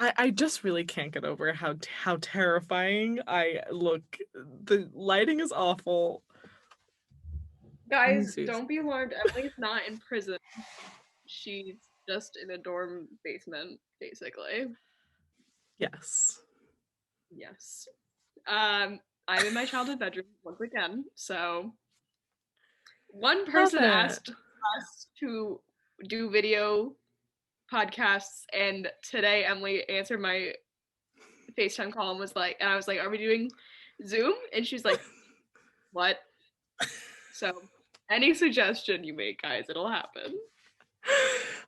I just really can't get over how terrifying I look. The lighting is awful. Let me Guys, see. don't be alarmed. Emily's not in prison. She's just in a dorm basement, basically. Yes. Yes. I'm in my childhood bedroom once again. So one Love person it. asked us to do video podcasts, and today Emily answered my FaceTime call and I was like, "Are we doing Zoom?" And she's like, "What?" So any suggestion you make, guys, it'll happen.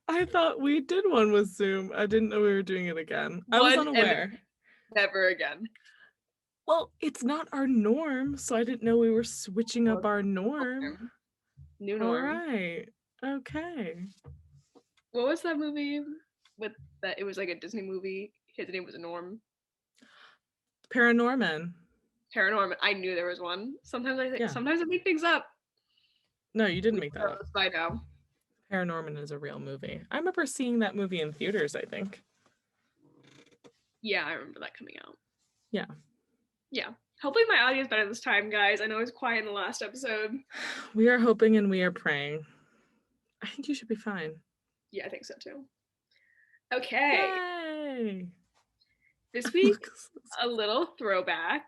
I thought we did one with Zoom. I didn't know we were doing it again. I was One and unaware. never again. Well, it's not our norm, so I didn't know we were switching up our norm. New All norm. right. Okay. What was that movie with that? It was like a Disney movie. His name was Norm. Paranorman. Paranorman. I knew there was one. Yeah. Sometimes I make things up. No, you didn't We make that know up. this by now. Paranorman is a real movie. I remember seeing that movie in theaters, I think. Yeah, I remember that coming out. Yeah. Yeah. Hopefully my audio is better this time, guys. I know it was quiet in the last episode. We are hoping and we are praying. I think you should be fine. Yeah, I think so too. Okay. Yay! This week, a little throwback.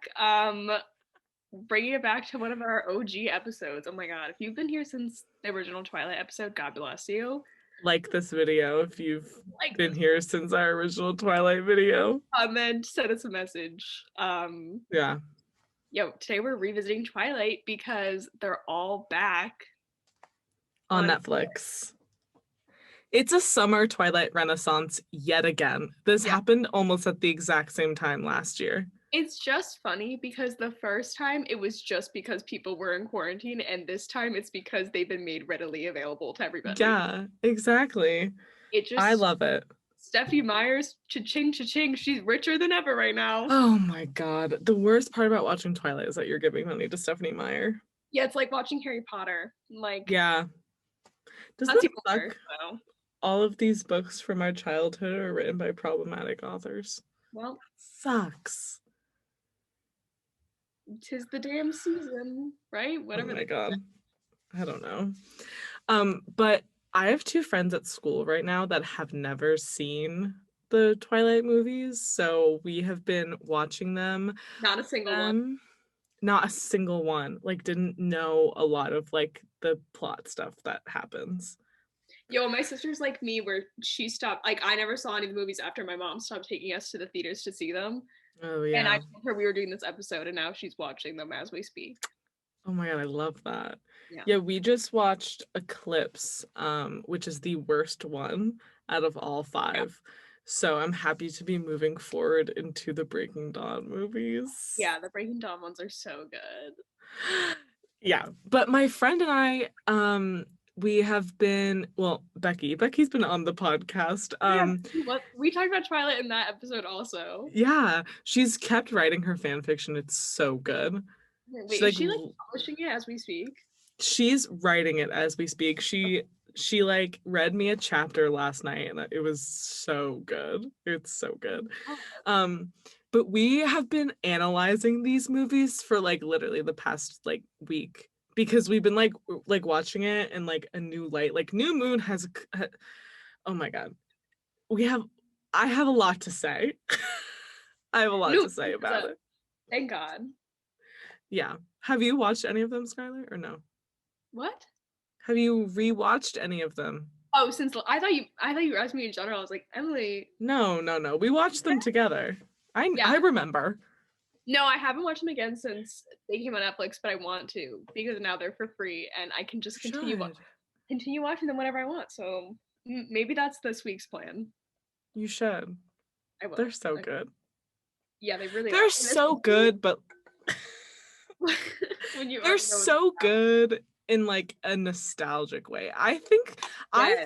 Bringing it back to one of our OG episodes. Oh my god, if you've been here since the original Twilight episode, God bless you. Like this video if you've Like been this, here since our original Twilight video. comment, send us a message. Yeah. Today we're revisiting Twilight because they're all back On on. Netflix. It's a summer Twilight renaissance yet again. This Yeah, happened almost at the exact same time last year. it's just funny because the first time it was just because people were in quarantine, and this time it's because they've been made readily available to everybody. Yeah, exactly. It I just love it. Stephanie Meyer's cha-ching cha-ching. She's richer than ever right now. Oh my God. The worst part about watching Twilight is that you're giving money to Stephanie Meyer. Yeah, it's like watching Harry Potter. Like, Yeah. Doesn't that's it even worse, suck? though. All of these books from our childhood are written by problematic authors. Well, Sucks. 'tis the damn season, right? Oh Whatever my they God. say. I don't know. But I have two friends at school right now that have never seen the Twilight movies, so we have been watching them. Not a single one. Not a single one. Like, didn't know a lot of like the plot stuff that happens. Yo, my sister's like me, where she stopped. Like, I never saw any of the movies after my mom stopped taking us to the theaters to see them. Oh And I yeah. told her we were doing this episode, and now she's watching them as we speak. Oh my God, I love that. Yeah. Yeah, we just watched Eclipse, which is the worst one out of all five. So I'm happy to be moving forward into the Breaking Dawn movies. Yeah, the Breaking Dawn ones are so good. Yeah, but my friend and I, we have been, well, Becky's been on the podcast. We talked about Twilight in that episode also. Yeah, she's kept writing her fan fiction. It's so good. Wait, She is like she like publishing it as we speak? she's writing it as we speak. She like read me a chapter last night and it was so good. It's so good. But we have been analyzing these movies for like literally the past like week because we've been like watching it in like a new light. Like New Moon has oh my God. We have I have a lot to say. I have a lot No, to say about it. thank God. Yeah. Have you watched any of them, Skylar, or no? What? Have you rewatched any of them? Oh, since I thought you were asking me in general. I was like, Emily. No. We watched them together. Yeah. I remember. No, I haven't watched them again since they came on Netflix, but I want to because now they're for free and I can just continue watching them whenever I want. So maybe that's this week's plan. You should. I will. They're so good. Yeah, they really are. They're so good, but they're so good in like a nostalgic way. I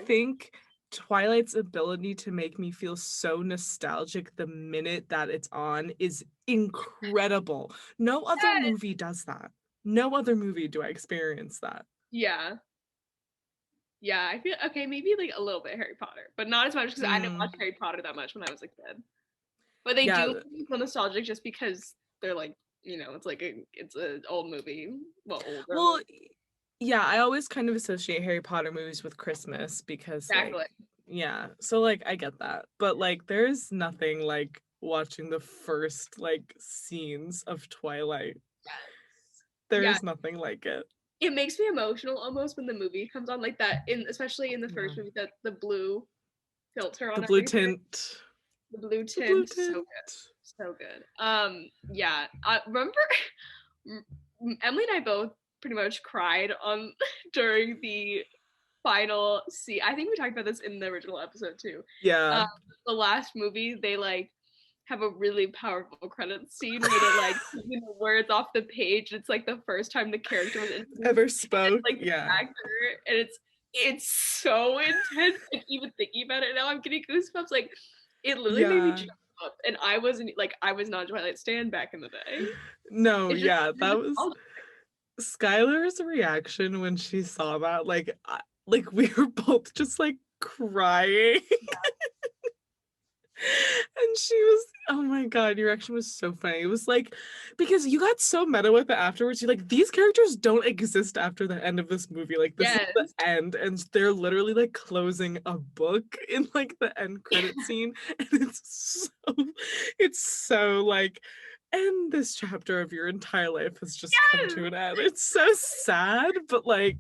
think Twilight's ability to make me feel so nostalgic the minute that it's on is incredible. No other movie does that. No other movie do I experience that. Yeah. Yeah, I feel okay, maybe like a little bit Harry Potter, but not as much because I didn't watch Harry Potter that much when I was a kid. But they Yeah. do feel nostalgic just because they're like, you know, it's an old movie. Well, older Well, movie. yeah, I always kind of associate Harry Potter movies with Christmas because like, Exactly. yeah, so like I get that. But like there's nothing like watching the first like scenes of Twilight. Yes. Yeah. There's nothing like it. It makes me emotional almost when the movie comes on like that, in especially in the Yeah. first movie, that the blue filter The on blue everything. tint. The blue The blue tint, so tint. good. So good. Yeah. I remember Emily and I both pretty much cried on during the final scene. I think we talked about this in the original episode too. Yeah. Um, the last movie, they like have a really powerful credit scene where they're like taking the words off the page. It's like the first time the character was introduced, Ever spoke. like the Yeah. actor, and it's so intense. Like even thinking about it now, I'm getting goosebumps. Like it literally made me Yeah. jump up, and I was not a Twilight stan back in the day. No, It's just yeah, that was nostalgic. Skylar's reaction when she saw that. Like we were both just like crying. And she was, oh my god, your reaction was so funny. It was like, because you got so meta with it afterwards. You're like, these characters don't exist after the end of this movie. Like, this is Yes. the end, and they're literally like closing a book in like the end credit scene. And it's so like, and this chapter of your entire life has just come to an end. It's so sad, but like,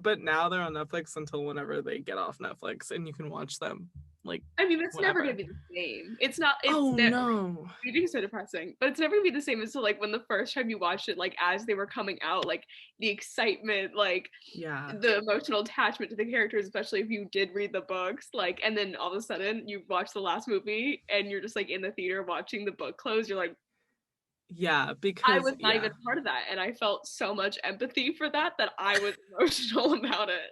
but now they're on Netflix until whenever they get off Netflix, and you can watch them like I mean, it's never gonna whenever. be the same. It's not. It's Oh never. no. Reading is so depressing, but it's never gonna be the same as to like when the first time you watched it, like as they were coming out, like the excitement, like Yeah. the emotional attachment to the characters, especially if you did read the books, like, and then all of a sudden you watch the last movie and you're just like in the theater watching the book close. You're like, Yeah, I because was not even part of that, and I felt so much empathy for that I was emotional about it.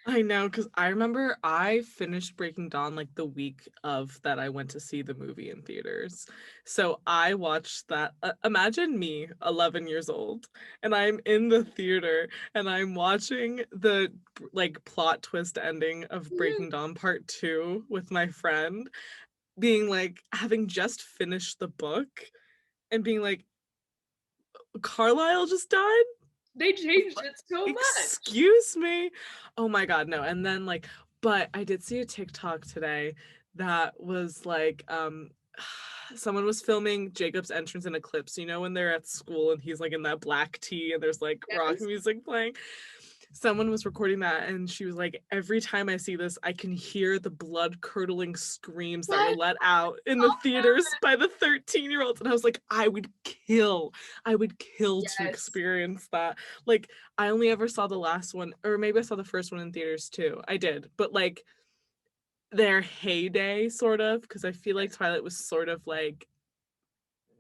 I know, because I remember I finished Breaking Dawn like the week of that I went to see the movie in theaters. So I watched that. Imagine me, 11 years old, and I'm in the theater and I'm watching the like plot twist ending of Breaking Dawn Part 2 with my friend, being like, having just finished the book and being like, Carlisle just died? They changed it so much. Excuse me. Oh my god, no. And then like, but I did see a TikTok today that was like someone was filming Jacob's entrance in Eclipse, you know, when they're at school and he's like in that black tee and there's like rock Yes. music playing. Someone was recording that and she was like, every time I see this, I can hear the blood curdling screams that were What? let out in the theaters by the 13-year-olds. And I was like, I would kill to Yes. experience that. Like, I only ever saw the last one, or maybe I saw the first one in theaters too. I did, but like their heyday, sort of, because I feel like Twilight was sort of like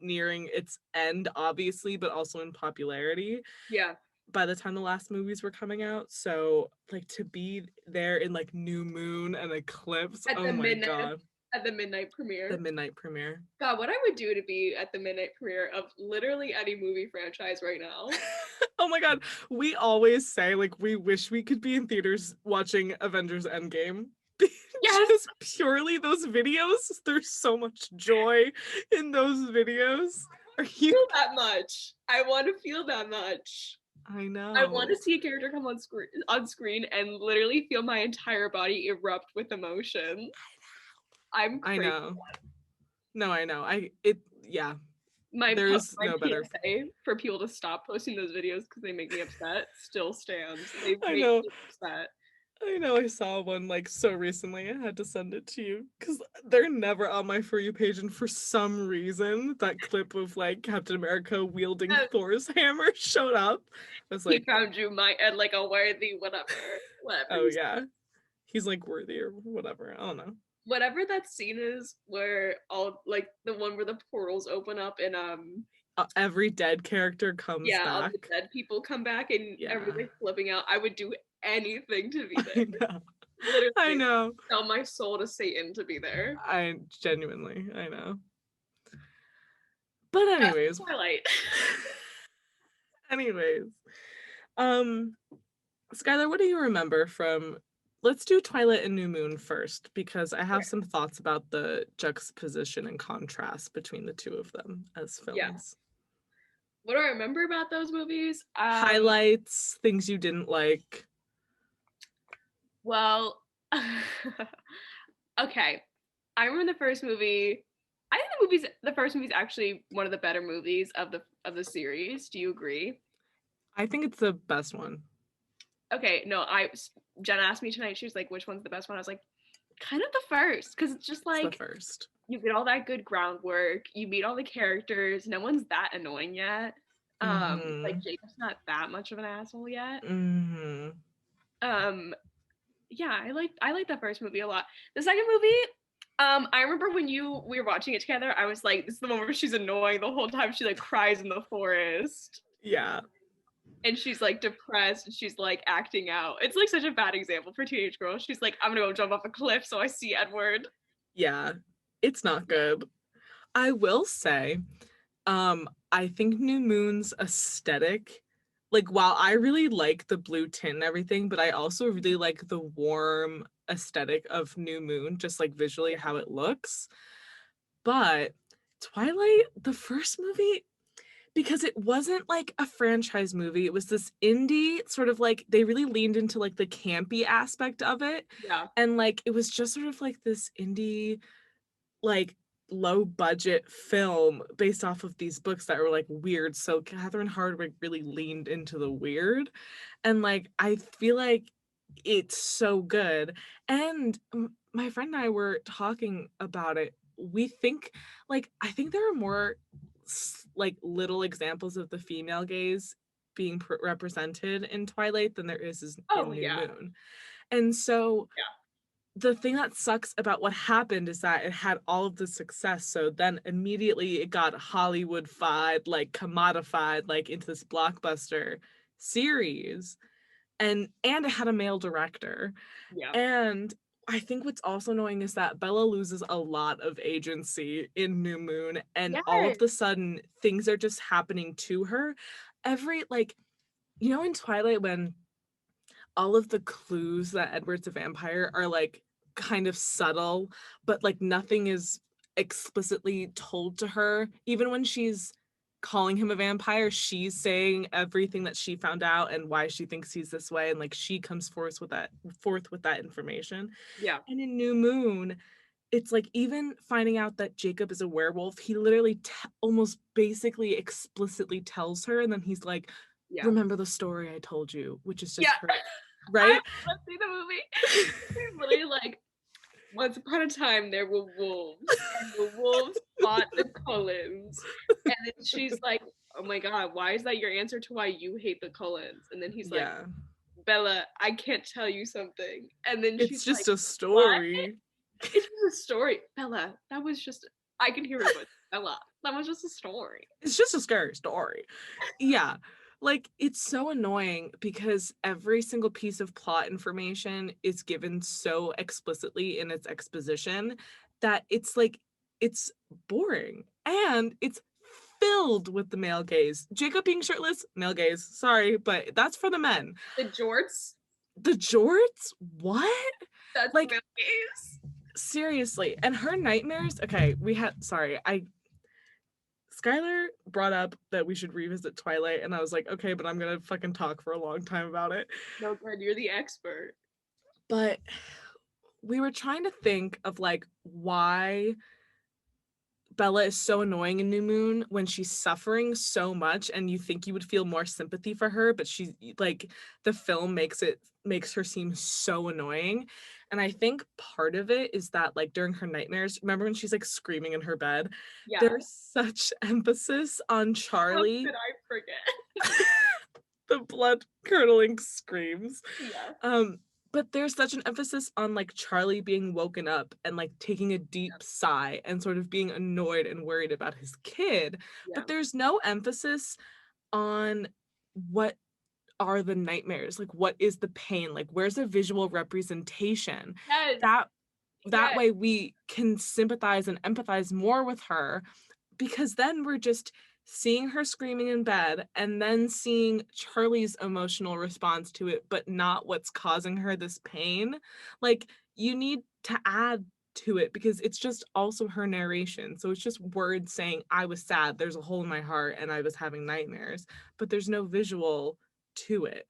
nearing its end, obviously, but also in popularity Yeah. by the time the last movies were coming out. So like to be there in like New Moon and Eclipse, At oh the my midnight god. at the midnight The premiere. midnight premiere. God, what I would do to be at the midnight premiere of literally any movie franchise right now. Oh my god. We always say like we wish we could be in theaters watching Avengers Endgame. Yes, Just purely those videos. There's so much joy in those videos. Are you feel that much. I want to feel that much. I I want know. to see a character come on screen and literally feel my entire body erupt with emotion. I'm I crazy. know. No, I know. Yeah. There's My no better. PSA for people to stop posting those videos because they make me upset still stands. They I make know. me upset. I know I saw one like so recently. I had to send it to you because they're never on my For You page, and for some reason that clip of like Captain America wielding Thor's hammer showed up. I was He like, found you my at like a worthy whatever. Whatever. oh yeah, he's like worthy or whatever. I don't know. Whatever that scene is where all like the one where the portals open up and Every dead character comes yeah, all the back. dead people come back and Yeah, everything's flipping out. I would do anything to be I there. know. I Literally know. sell my soul to Satan to be there. I genuinely, I know. But That's anyways, Twilight. anyways, um, Skylar, what do you remember from let's do Twilight and New Moon first, because I have some thoughts about the juxtaposition and contrast between the two of them as Yeah. films. What do I remember about those movies? Highlights, things you didn't like. Well, okay. I remember the first movie. I think the first movie is actually one of the better movies of the series. Do you agree? I think it's the best one. Okay, no, Jen asked me tonight. She was like, "Which one's the best one?" I was like, kind of the first, because it's just It's the like first. you get all that good groundwork. You meet all the characters. No one's that annoying yet. Like Mm-hmm. Jacob's not that much of an asshole yet. Mm-hmm. Um, yeah, I like that first movie a lot. The second movie, I remember when we were watching it together, I was like, this is the one where she's annoying the whole time. She like cries in the forest. Yeah. And she's like depressed and she's like acting out. It's like such a bad example for teenage girls. She's like, I'm gonna go jump off a cliff so I see Edward. Yeah. It's not good. I will say, I think New Moon's aesthetic, like while I really like the blue tint and everything, but I also really like the warm aesthetic of New Moon, just like visually how it looks. But Twilight, the first movie, because it wasn't like a franchise movie, it was this indie sort of like they really leaned into like the campy aspect of it. Yeah. And like it was just sort of like this indie, like low budget film based off of these books that were like weird. So Catherine Hardwicke really leaned into the weird. And like I feel like it's so good. And my friend and I were talking about it. We think like I think there are more like little examples of the female gaze being represented in Twilight than there is in Oh New yeah. Moon. And so Yeah. the thing that sucks about what happened is that it had all of the success. So then immediately it got Hollywood-fied, like commodified, like into this blockbuster series. And it had a male director. Yeah. And I think what's also annoying is that Bella loses a lot of agency in New Moon, and all of Yes. the sudden things are just happening to her. Every like, in Twilight when all of the clues that Edward's a vampire are like kind of subtle, but like nothing is explicitly told to her. Even when she's calling him a vampire, she's saying everything that she found out and why she thinks he's this way, and like she comes forth with that information. Yeah. And in New Moon, it's like even finding out that Jacob is a werewolf, he literally almost basically explicitly tells her, and then he's like, Yeah. remember the story I told you, which is Yeah. just her, I right? let's see the movie. He's literally like, once upon a time there were wolves, and the wolves fought the Cullens. And then she's like, oh my god, why is that your answer to why you hate the Cullens? And then he's like, Yeah. Bella, I can't tell you something. And then It's she's like, just a what? story. It's just a story. Bella, that was just, I can hear her voice. Bella, that was just a story. It's just a scary story. Yeah. Like it's so annoying because every single piece of plot information is given so explicitly in its exposition that it's like it's boring and it's filled with the male gaze. Jacob being shirtless, male gaze. Sorry, but that's for the men. The jorts, The jorts? What? that's Like male gaze. seriously. And her nightmares, okay, Skylar brought up that we should revisit Twilight, and I was like, okay, but I'm gonna fucking talk for a long time about it. No, good, you're the expert. But we were trying to think of like why Bella is so annoying in New Moon when she's suffering so much, and you think you would feel more sympathy for her, but she's like the film makes her seem so annoying. And I think part of it is that like during her nightmares, remember when she's like screaming in her bed? Yeah. There's such emphasis on How Charlie. could I forget? The blood curdling screams. Yeah. But there's such an emphasis on like Charlie being woken up and like taking a deep sigh and sort of being annoyed and worried about his kid. Yeah. But there's no emphasis on what are the nightmares, like what is the pain, like where's a visual representation Yes. that Yes. way we can sympathize and empathize more with her, because then we're just seeing her screaming in bed, and then seeing Charlie's emotional response to it, but not what's causing her this pain. Like, you need to add to it because it's just also her narration. So it's just words saying, I was sad, there's a hole in my heart, and I was having nightmares, but there's no visual to it.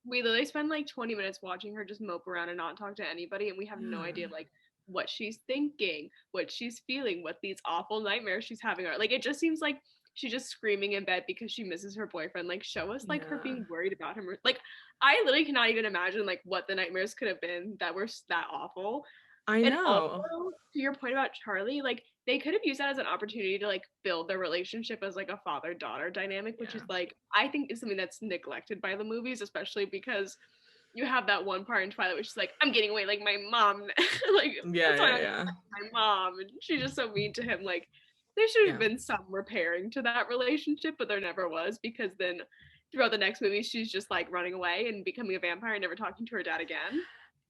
We literally spend like 20 minutes watching her just mope around and not talk to anybody, and we have no idea like what she's thinking, what she's feeling, what these awful nightmares she's having are. Like, it just seems like she's just screaming in bed because she misses her boyfriend. Like, show us like her being worried about him. Like, I literally cannot even imagine like what the nightmares could have been that were that awful. I And know. also, to your point about Charlie, like they could have used that as an opportunity to like build their relationship as like a father-daughter dynamic, which is like I think is something that's neglected by the movies, especially because you have that one part in Twilight which is like, I'm getting away like my mom. Like that's why I my mom, and she's just so mean to him. Like there should have been some repairing to that relationship, but there never was, because then throughout the next movie she's just like running away and becoming a vampire and never talking to her dad again.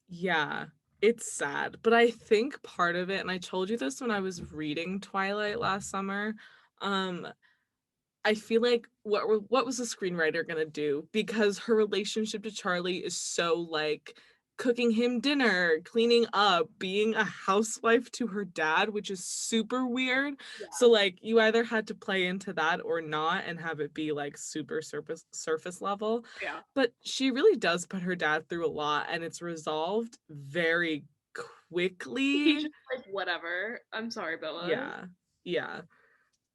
Yeah, it's sad, but I think part of it, and I told you this when I was reading Twilight last summer, I feel like what was the screenwriter gonna do? Because her relationship to Charlie is so like cooking him dinner, cleaning up, being a housewife to her dad, which is super weird. Yeah. So like you either had to play into that or not and have it be like super surface level. Yeah. But she really does put her dad through a lot, and it's resolved very quickly. He's just like, whatever. I'm sorry, Bella. Yeah.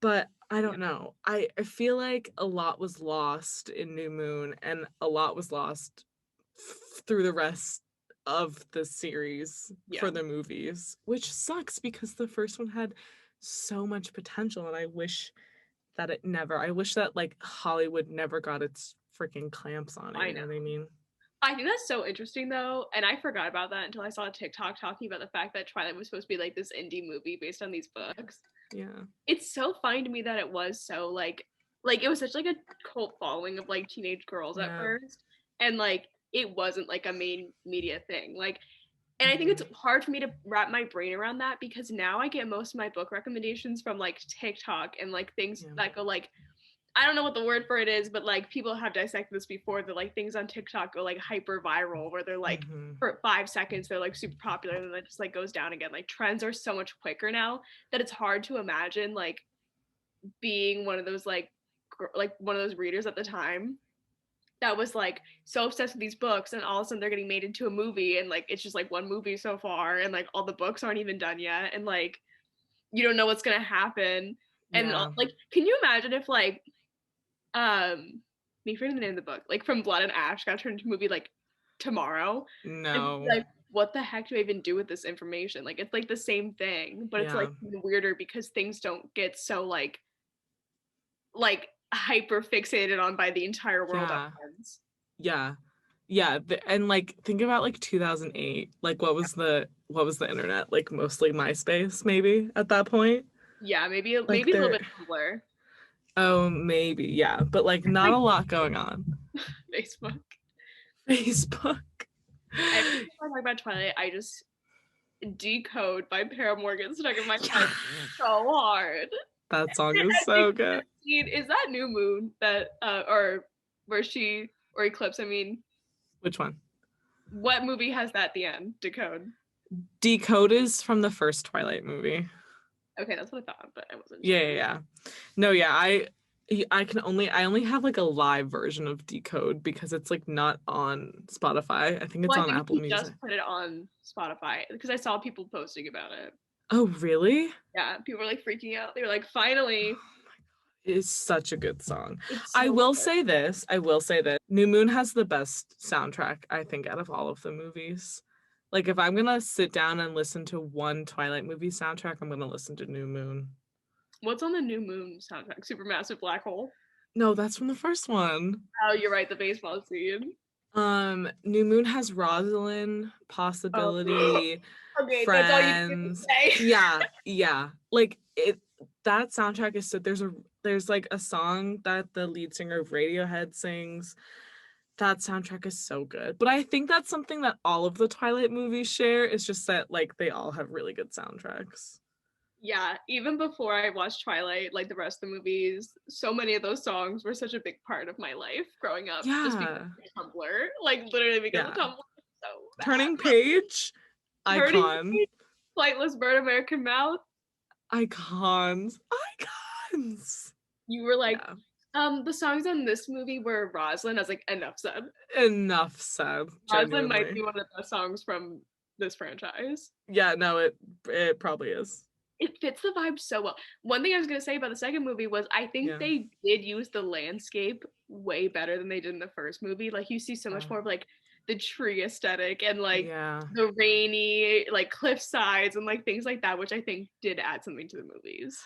But I don't know. I feel like a lot was lost in New Moon, and a lot was lost through the rest of the series for the movies, which sucks because the first one had so much potential, and I wish that I wish that like Hollywood never got its freaking clamps on it. You know what I mean? I think that's so interesting though, and I forgot about that until I saw a TikTok talking about the fact that Twilight was supposed to be like this indie movie based on these books. Yeah. It's so funny to me that it was so like it was such like a cult following of like teenage girls at first, and like it wasn't like a main media thing. Like, and I think it's hard for me to wrap my brain around that because now I get most of my book recommendations from like TikTok and like things that go like, I don't know what the word for it is, but like people have dissected this before, that like things on TikTok go like hyper viral where they're like for 5 seconds they're like super popular and then it just like goes down again. Like trends are so much quicker now that it's hard to imagine like being one of those like one of those readers at the time that was like so obsessed with these books, and all of a sudden they're getting made into a movie, and like it's just like one movie so far and like all the books aren't even done yet, and like you don't know what's gonna happen. And like, can you imagine if like me forgetting the name of the book, like From Blood and Ash got turned into a movie like tomorrow? No. Like what the heck do I even do with this information? Like it's like the same thing, but it's like even weirder because things don't get so like hyper fixated on by the entire world at once. And like think about like 2008, like what was the internet, like mostly MySpace maybe at that point. Maybe a little bit Tumblr. Oh, maybe, yeah, but like not a lot going on. Facebook. Every time I talk about Twilight, I just Decode by Paramore gets stuck in my head so hard. That song is so good. Is that New Moon that or Eclipse? I mean, which one? What movie has that at the end? Decode is from the first Twilight movie. Okay, that's what I thought, but I wasn't sure. Yeah. No, yeah, I only have like a live version of Decode because it's like not on Spotify. I think it's on Apple Music. Just put it on Spotify because I saw people posting about it. Oh, really? Yeah, people were like freaking out. They were like, finally. Oh my God. It is such a good song. I will say this. New Moon has the best soundtrack, I think, out of all of the movies. Like, if I'm gonna sit down and listen to one Twilight movie soundtrack, I'm gonna listen to New Moon. What's on the New Moon soundtrack? Supermassive Black Hole? No, that's from the first one. Oh, you're right, the baseball scene. New Moon has Rosalind, Possibility, okay, Friends. That's all you can say. Yeah. Like that soundtrack is so there's like a song that the lead singer of Radiohead sings. That soundtrack is so good. But I think that's something that all of the Twilight movies share, is just that like they all have really good soundtracks. Yeah, even before I watched Twilight, like the rest of the movies, so many of those songs were such a big part of my life growing up, just because Yeah. of Tumblr, like literally because of Yeah. Tumblr. So bad. Turning Page, Turning icon. Page, Flightless Bird, American Mouth. Icons. Icons. You were like, Yeah. the songs on this movie were Rosalind. I was like, enough said. Enough said, Rosalind might genuinely. be one of the best songs from this franchise. Yeah, no, it probably is. It fits the vibe so well. One thing I was gonna say about the second movie was I think Yeah. they did use the landscape way better than they did in the first movie. Like you see so much more of like the tree aesthetic and like Yeah. the rainy like cliff sides and like things like that, which I think did add something to the movies.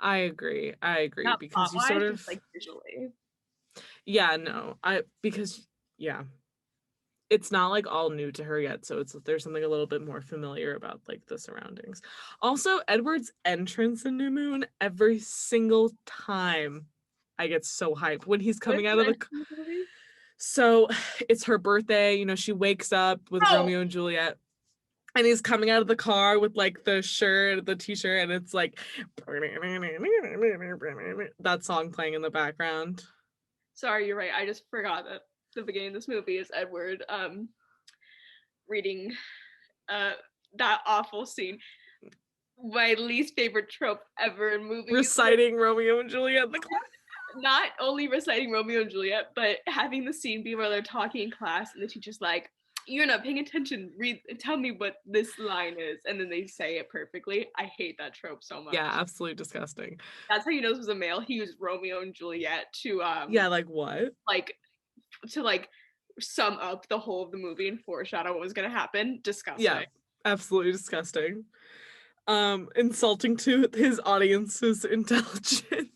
I agree. Not Because plot you wise, sort just of like visually. yeah, no. Because yeah, it's not like all new to her yet, so there's something a little bit more familiar about like the surroundings. Also, Edward's entrance in New Moon, every single time I get so hyped when he's What's coming out the of the end of the movie? so it's her birthday, she wakes up with Oh, Romeo and Juliet, and he's coming out of the car with like the shirt, the t-shirt, and it's like that song playing in the background. sorry, you're right. I just forgot that the beginning of this movie is Edward reading uh that awful scene. My least favorite trope ever in movies. Reciting Romeo and Juliet in the class. Not only reciting Romeo and Juliet, but having the scene be where they're talking in class and the teacher's like, "You're not paying attention. Read, tell me what this line is," and then they say it perfectly. I hate that trope so much. Yeah, absolutely disgusting. That's how you know this was a male. He used Romeo and Juliet to Yeah, like what? like to like sum up the whole of the movie and foreshadow what was gonna happen. Yeah, Disgusting. absolutely disgusting. Insulting to his audience's intelligence.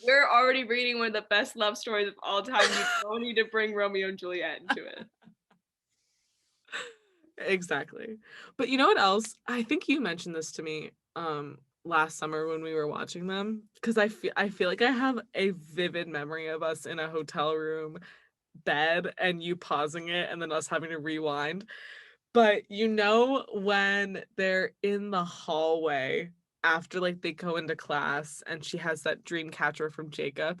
We're already reading one of the best love stories of all time. You don't need to bring Romeo and Juliet into it. Exactly. But you know what else? I think you mentioned this to me last summer when we were watching them, because I feel like I have a vivid memory of us in a hotel room bed and you pausing it and then us having to rewind. But when they're in the hallway after like they go into class and she has that dream catcher from Jacob,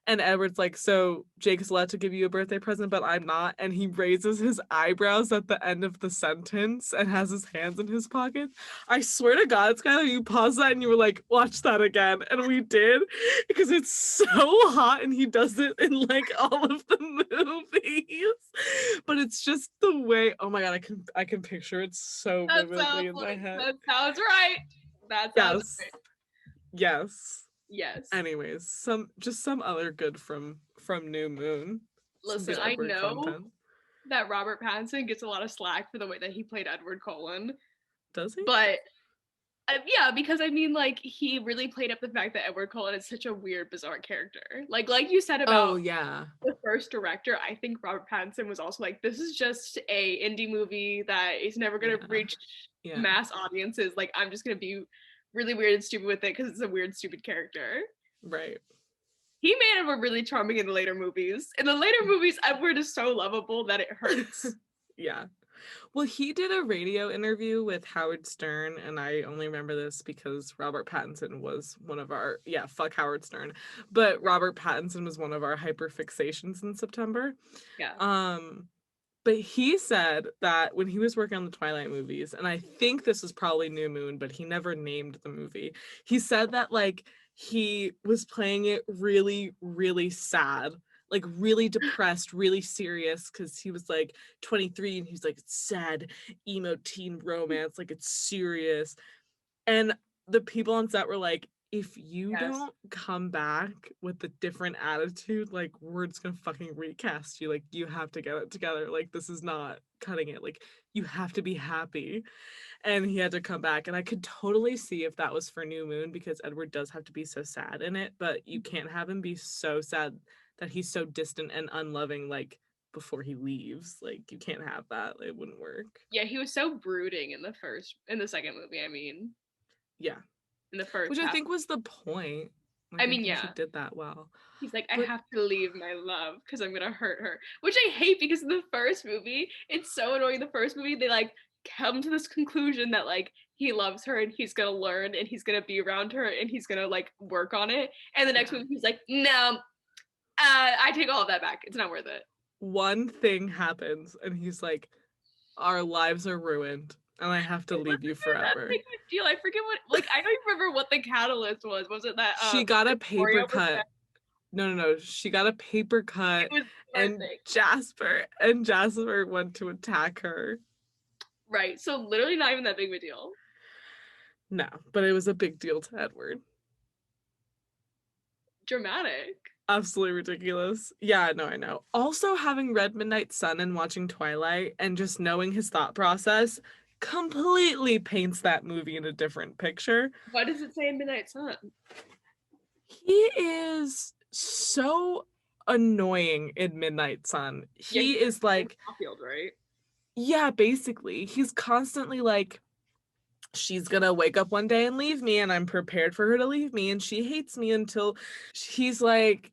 and Edward's like, "So Jake is allowed to give you a birthday present, but I'm not." And he raises his eyebrows at the end of the sentence and has his hands in his pockets. I swear to God, it's kind of you paused that and you were like, "Watch that again," and we did, because it's so hot and he does it in like all of the movies. But it's just the way. Oh my God, I can picture it so vividly in my head. That sounds right. That sounds Yes, right. yes. Yes. Anyways, some other good from New Moon. Some Listen, good I Edward know content. that Robert Pattinson gets a lot of slack for the way that he played Edward Cullen, Does he? but yeah, because I mean, like he really played up the fact that Edward Cullen is such a weird, bizarre character. Like you said Oh about yeah. the first director, I think Robert Pattinson was also like, this is just a indie movie that is never gonna Yeah. reach Yeah. mass audiences. Like I'm just gonna be really weird and stupid with it because it's a weird, stupid character. Right. He made Edward really charming in the later movies. In the later movies, Edward is so lovable that it hurts. Yeah. Well, he did a radio interview with Howard Stern, and I only remember this because Robert Pattinson was one of our, yeah, fuck Howard Stern, but Robert Pattinson was one of our hyperfixations in September. Yeah. But he said that when he was working on the Twilight movies, and I think this is probably New Moon, but he never named the movie. He said that like he was playing it really, really sad, like really depressed, really serious, because he was like 23 and he's like, it's sad, emo teen romance, like it's serious. And the people on set were like, if you Yes. don't come back with a different attitude, like we're just gonna fucking recast you. Like you have to get it together. Like this is not cutting it. Like you have to be happy. And he had to come back. And I could totally see if that was for New Moon, because Edward does have to be so sad in it, but you can't have him be so sad that he's so distant and unloving, like before he leaves. Like you can't have that. It wouldn't work. Yeah, he was so brooding in the second movie, I mean. Yeah. In the first Which I half. think was the point. Like, I mean, think he yeah. did that well. He's like, I But have to leave my love because I'm gonna hurt her. Which I hate because in the first movie, it's so annoying. The first movie, they like come to this conclusion that like he loves her and he's gonna learn and he's gonna be around her and he's gonna like work on it. And the next movie he's like, no, I take all of that back. It's not worth it. One thing happens and he's like, our lives are ruined and I have to leave you forever. Big deal. I forget what, like, I don't even remember what the catalyst was. Was it that she got a paper cut? No. She got a paper cut and Jasper went to attack her. Right. So literally not even that big of a deal. No, but it was a big deal to Edward. Dramatic. Absolutely ridiculous. Yeah, no, I know. Also, having read Midnight Sun and watching Twilight and just knowing his thought process completely paints that movie in a different picture. What does it say in Midnight Sun? He is so annoying in Midnight Sun. He is like, right? Yeah, basically. He's constantly like, she's gonna wake up one day and leave me and I'm prepared for her to leave me and she hates me until he's like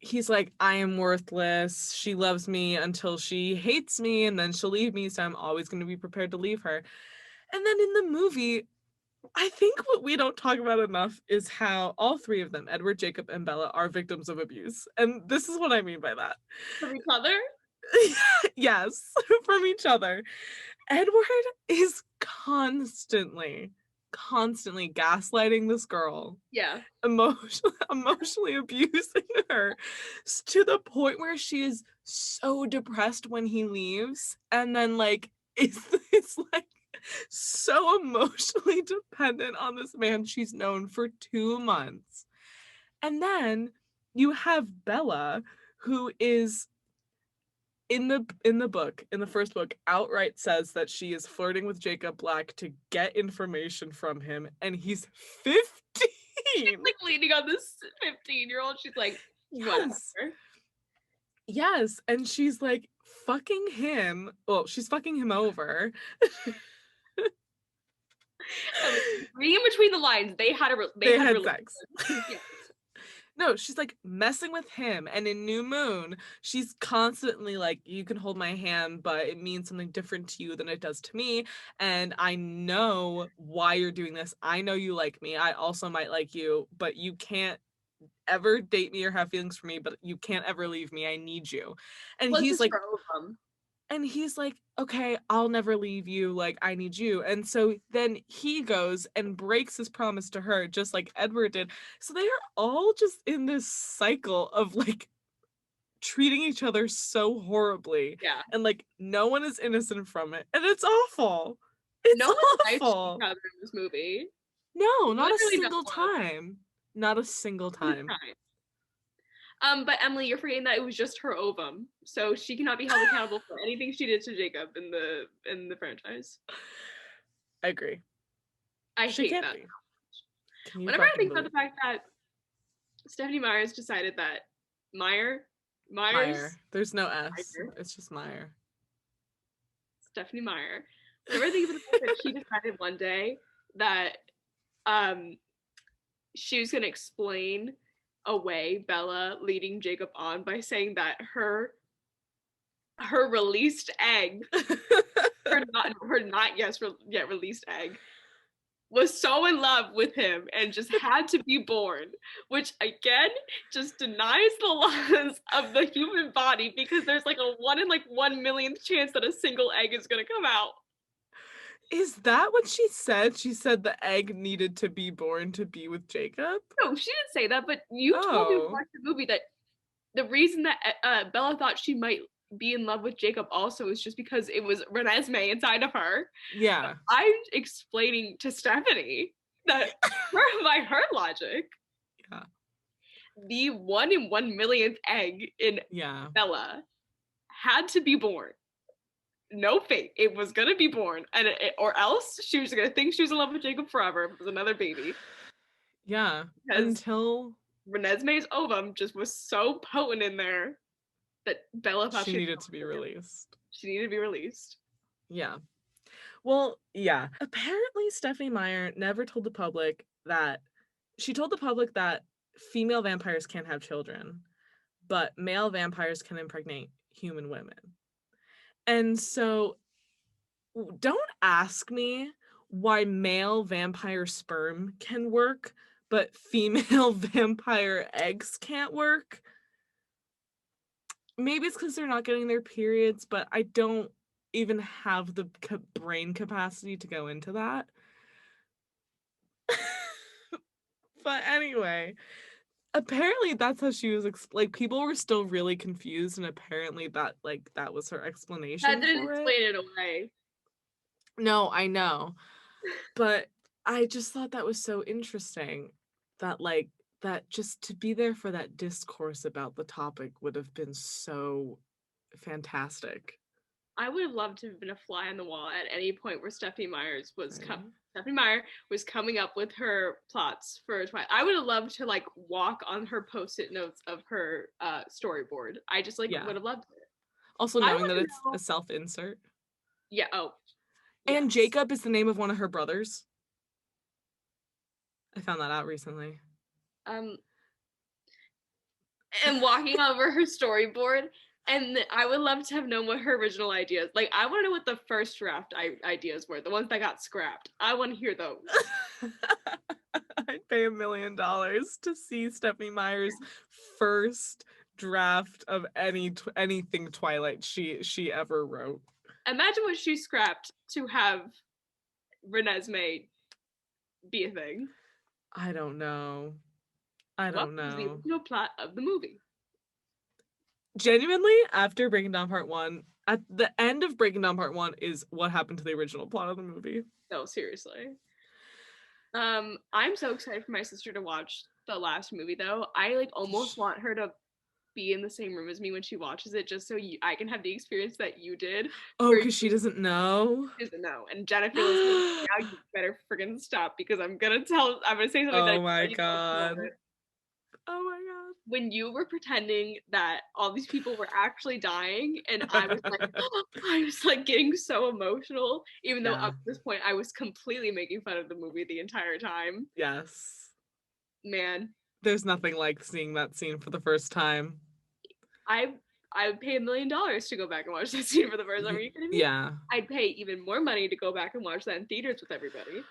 I am worthless. She loves me until she hates me and then she'll leave me, so I'm always going to be prepared to leave her. And then in the movie, I think what we don't talk about enough is how all three of them, Edward, Jacob, and Bella, are victims of abuse. And this is what I mean by that. From each other? Yes, from each other. Edward is constantly gaslighting this girl. Yeah. Emotionally abusing her to the point where she is so depressed when he leaves, and then like it's like so emotionally dependent on this man she's known for 2 months. And then you have Bella, who is in the first book, outright says that she is flirting with Jacob Black to get information from him, and he's 15. She's like leaning on this 15-year-old. She's like, whatever. Yes, and she's like fucking him. Well, she's fucking him over. Reading between the lines, they had sex. Yes. No, she's like messing with him. And in New Moon, she's constantly like, you can hold my hand, but it means something different to you than it does to me. And I know why you're doing this. I know you like me. I also might like you, but you can't ever date me or have feelings for me, but you can't ever leave me. I need you. And he's like, okay, I'll never leave you. Like, I need you. And so then he goes and breaks his promise to her, just like Edward did. So they are all just in this cycle of like treating each other so horribly. Yeah. And like no one is innocent from it. And it's awful. It's no awful. Nice to each other in this movie. No, not a single time. Not a single time. But Emily, you're forgetting that it was just her ovum, so she cannot be held accountable for anything she did to Jacob in the franchise. I agree. I hate that. Whenever I think about the fact that Stephenie Meyers decided that Myers. There's no S. Meyer. It's just Meyer. Stephenie Meyer. Whenever I think about the fact that she decided one day that she was gonna explain away Bella leading Jacob on by saying that her released egg, her not yet released egg, was so in love with him and just had to be born, which again just denies the laws of the human body, because there's like a 1 in 1 millionth chance that a single egg is gonna come out. Is that what she said? She said the egg needed to be born to be with Jacob? No, she didn't say that, but you told me watch the movie that the reason that Bella thought she might be in love with Jacob also is just because it was Renesme inside of her. Yeah. I'm explaining to Stephenie that by her logic, yeah, the 1 in 1 millionth egg in Bella had to be born. No fate. It was gonna be born, and or else she was gonna think she was in love with Jacob forever. It was another baby. Yeah, until Renesme's ovum just was so potent in there that Bella thought she needed to be released. She needed to be released. Yeah. Well, yeah. Apparently, Stephenie Meyer never told the public that she told the public that female vampires can't have children, but male vampires can impregnate human women. And so don't ask me why male vampire sperm can work, but female vampire eggs can't work. Maybe it's because they're not getting their periods, but I don't even have the brain capacity to go into that. But anyway, apparently that's how she was like, people were still really confused, and apparently that was her That explanation didn't for it. explain it away. No, I know. But I just thought that was so interesting that that just to be there for that discourse about the topic would have been so fantastic. I would have loved to have been a fly on the wall at any point where Stephenie Meyer was coming up with her plots for Twilight. I would have loved to like walk on her post-it notes of her storyboard. I just like Yeah. would have loved it. Also I knowing that wanna it's know- a self-insert. Yeah. Oh. And Yes. Jacob is the name of one of her brothers. I found that out recently. And walking over her storyboard, and I would love to have known what her original ideas. Like, I want to know what the first draft ideas were, the ones that got scrapped. I want to hear those. I'd pay $1 million to see Stephenie Meyer's first draft of anything Twilight she ever wrote. Imagine what she scrapped to have Renesme be a thing. I don't know. I don't know. What was the original plot of the movie? Genuinely, after Breaking Down Part 1, at the end of Breaking Down Part 1 is what happened to the original plot of the movie. No, seriously. I'm so excited for my sister to watch the last movie though. I like almost want her to be in the same room as me when she watches it, just so I can have the experience that you did. Oh, because she doesn't know? She doesn't know. And Jenna, if you're listening, now you better friggin' stop, because I'm gonna say something that Oh my god. Oh my god. When you were pretending that all these people were actually dying, and I was like getting so emotional, even though up to this point I was completely making fun of the movie the entire time. Yes. Man. There's nothing like seeing that scene for the first time. I would pay $1 million to go back and watch that scene for the first time. Are you kidding me? Yeah. I'd pay even more money to go back and watch that in theaters with everybody.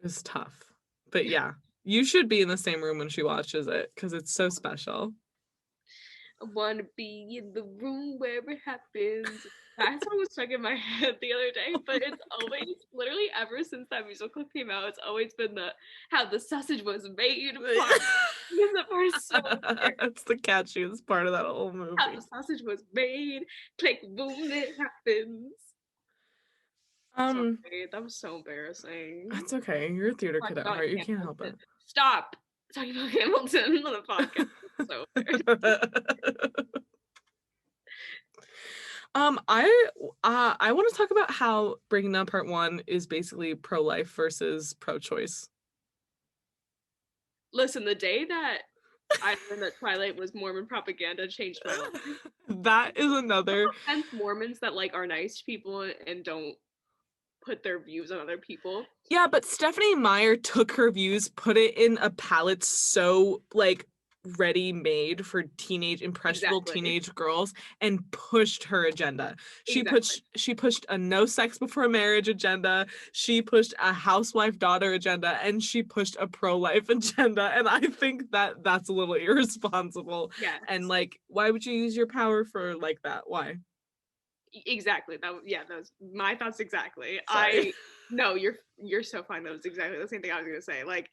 It's tough. But yeah. You should be in the same room when she watches it, because it's so special. I want to be in the room where it happens. That song was stuck in my head the other day, but it's always, literally ever since that musical came out, it's always been how the sausage was made part. That part is so weird. That's the catchiest part of that whole movie. How the sausage was made, click, boom, it happens. Sorry, that was so embarrassing. That's okay. You're a theater kid at heart. You can't help it. Stop talking about Hamilton on the podcast. So I want to talk about how Breaking Down Part 1 is basically pro-life versus pro-choice. Listen, the day that I learned that Twilight was Mormon propaganda changed my life. That is another. Mormons that like are nice to people and don't put their views on other people. Yeah, but Stephenie Meyer took her views, put it in a palette so like ready-made for impressionable teenage girls, and pushed her agenda. She pushed a no sex before marriage agenda, she pushed a housewife daughter agenda, and she pushed a pro-life agenda, and I think that that's a little irresponsible. Yes. And like, why would you use your power for like that? Why? Exactly. That was my thoughts exactly. Sorry. No, you're so fine. That was exactly the same thing I was gonna say. Like,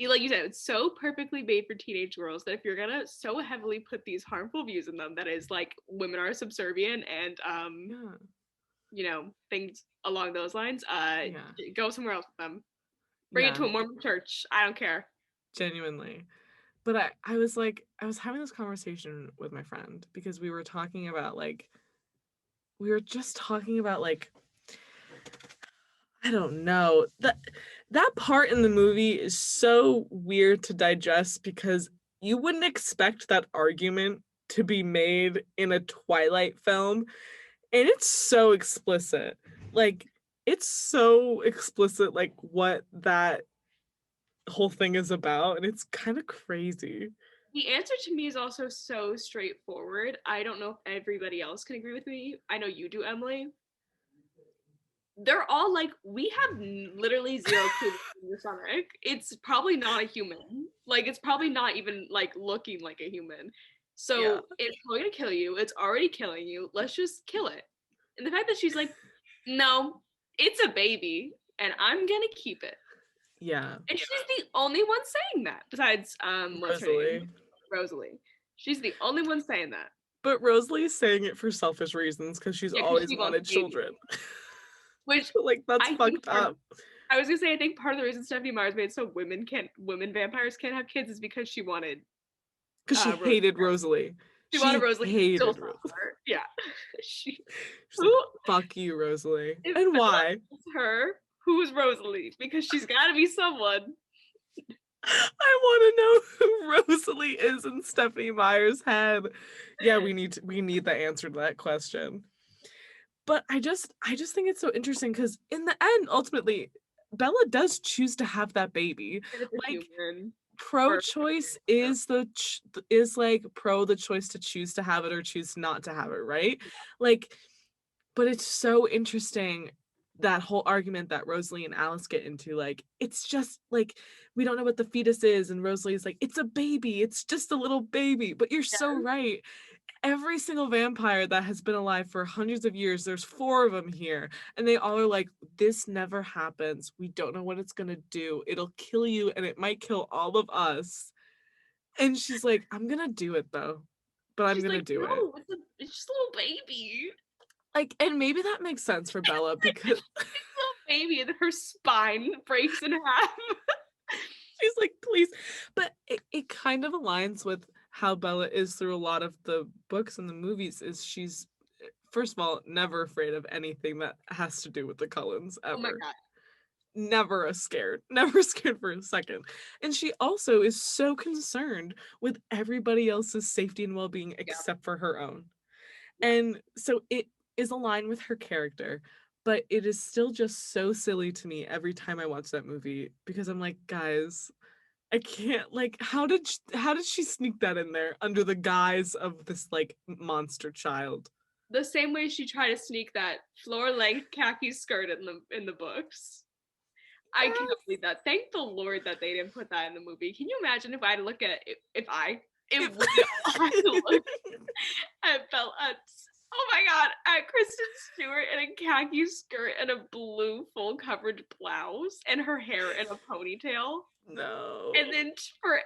like you said, it's so perfectly made for teenage girls that if you're gonna so heavily put these harmful views in them, that is like women are subservient and you know, things along those lines, go somewhere else with them. Bring it to a Mormon church. I don't care. Genuinely. But I was having this conversation with my friend because we were just talking about I don't know. That part in the movie is so weird to digest because you wouldn't expect that argument to be made in a Twilight film, and it's so explicit. Like, it's so explicit, like, what that whole thing is about, and it's kind of crazy. The answer to me is also so straightforward. I don't know if everybody else can agree with me. I know you do, Emily. they're all like, we have literally zero clue in your stomach. It's probably not a human. Like, it's probably not even like looking like a human. Yeah. So it's probably gonna kill you. It's already killing you. Let's just kill it. And the fact that she's like, no, it's a baby, and I'm gonna keep it. Yeah. And she's the only one saying that, besides what's her Rosalie. name? Rosalie. She's the only one saying that. But Rosalie's saying it for selfish reasons because she's Yeah, because always she wants wanted a baby. children. Which Like, that's I think fucked up. I was gonna say I think part of the reason Stephanie Meyer's made so women vampires can't have kids is because she wanted Because she Rosalie. hated Rosalie. She wanted Rosalie to still hated saw Rosalie. her. Yeah. She's like, fuck you, Rosalie. And why? It's her. Who's Rosalie? Because she's gotta be someone. I want to know who Rosalie is in Stephanie Meyer's head. Yeah, we need the answer to that question. But I just think it's so interesting because in the end, ultimately, Bella does choose to have that baby. Like, pro-choice is like pro the choice to choose to have it or choose not to have it, right? Like, but it's so interesting, that whole argument that Rosalie and Alice get into, like, it's just like, we don't know what the fetus is, and Rosalie's like, it's a baby, it's just a little baby. But you're so right. Every single vampire that has been alive for hundreds of years, there's 4 of them here, and they all are like, this never happens. We don't know what it's gonna do. It'll kill you, and it might kill all of us. And she's like, I'm gonna do it though. But I'm gonna do it. It's just a little baby. Like, and maybe that makes sense for Bella because it's a little baby and her spine breaks in half. She's like, please. But it kind of aligns with how Bella is through a lot of the books and the movies. Is she's, first of all, never afraid of anything that has to do with the Cullens ever. Oh my god. Never scared for a second. And she also is so concerned with everybody else's safety and well-being except for her own. And so it is aligned with her character, but it is still just so silly to me every time I watch that movie, because I'm like, guys, I can't, like, how did she sneak that in there under the guise of this like monster child? The same way she tried to sneak that floor-length khaki skirt in the books. I can't believe that. Thank the Lord that they didn't put that in the movie. Can you imagine if I had to look at it, if we all had to look at Bella, oh my god, at Kristen Stewart in a khaki skirt and a blue full coverage blouse and her hair in a ponytail. No. And then for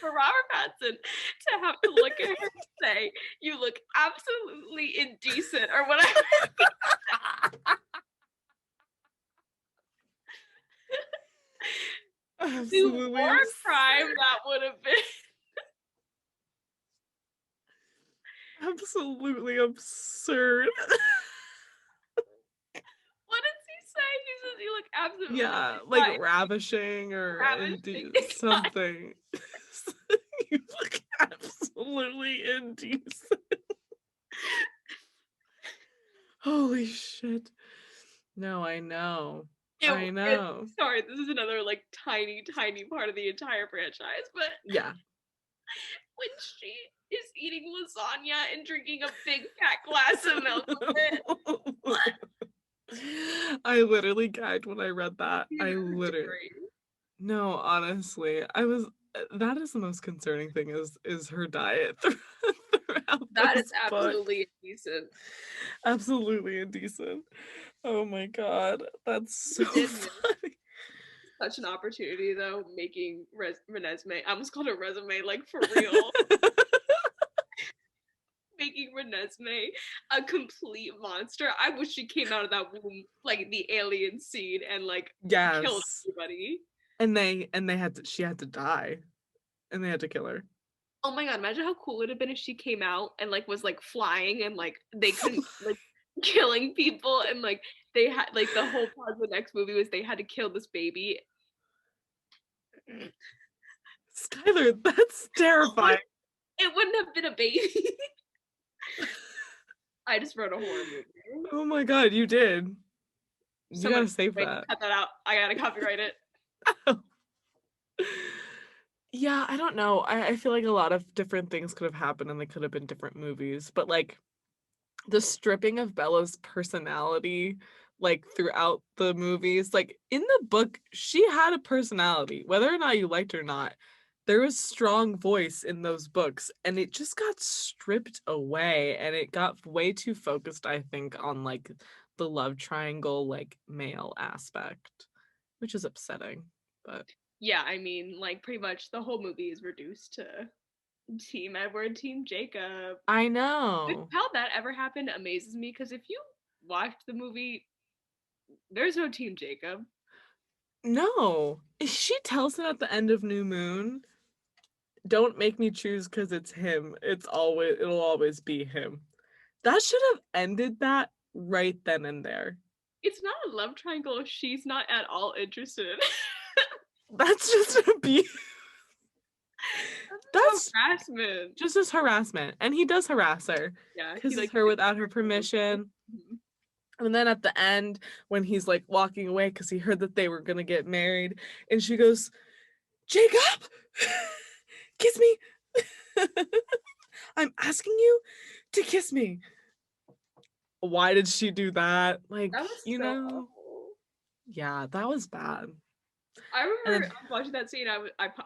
Robert Pattinson to have to look at her and say, you look absolutely indecent or whatever. Absolutely. The war crime that would have been. Absolutely absurd. What does he say? He says you look absolutely like ravishing or something. You look absolutely indecent. Holy shit. No, I know. I know. Sorry, this is another like tiny part of the entire franchise, but yeah. When she is eating lasagna and drinking a big fat glass of milk with it. I literally gagged when I read that. No, honestly, that is the most concerning thing is her diet throughout that is absolutely indecent. Absolutely indecent. Oh my god, that's so funny. Such an opportunity though, making Renesme. I almost called it resume, like for real. Making Renesme a complete monster. I wish she came out of that womb like the alien seed and like killed everybody. And she had to die. And they had to kill her. Oh my god, imagine how cool it would have been if she came out and like was like flying and like they couldn't like killing people and like they had like the whole part of the next movie was they had to kill this baby. Skylar, that's terrifying. It wouldn't have been a baby. I just wrote a horror movie. Oh my god, you did. You gotta save that. Cut that out. I gotta copyright it. Yeah, I don't know. I feel like a lot of different things could have happened and they could have been different movies. But like the stripping of Bella's personality, like throughout the movies. Like in the book, she had a personality, whether or not you liked her or not. There was strong voice in those books, and it just got stripped away, and it got way too focused, I think, on like the love triangle, like male aspect, which is upsetting. But Yeah, I mean, like pretty much the whole movie is reduced to Team Edward, Team Jacob. I know. How that ever happened amazes me because if you watched the movie, there's no Team Jacob. No. She tells him at the end of New Moon, don't make me choose because it's him. It'll always be him. That should have ended that right then and there. It's not a love triangle if she's not at all interested in it. That's just abuse. That's harassment. just as harassment. And he does harass her. Yeah. Kisses her without her permission. Mhm. And then at the end, when he's like walking away because he heard that they were gonna get married, and she goes, Jacob, kiss me. I'm asking you to kiss me. Why did she do that? Like, That was you so know, awful. yeah, that was bad. I remember then, watching that scene. I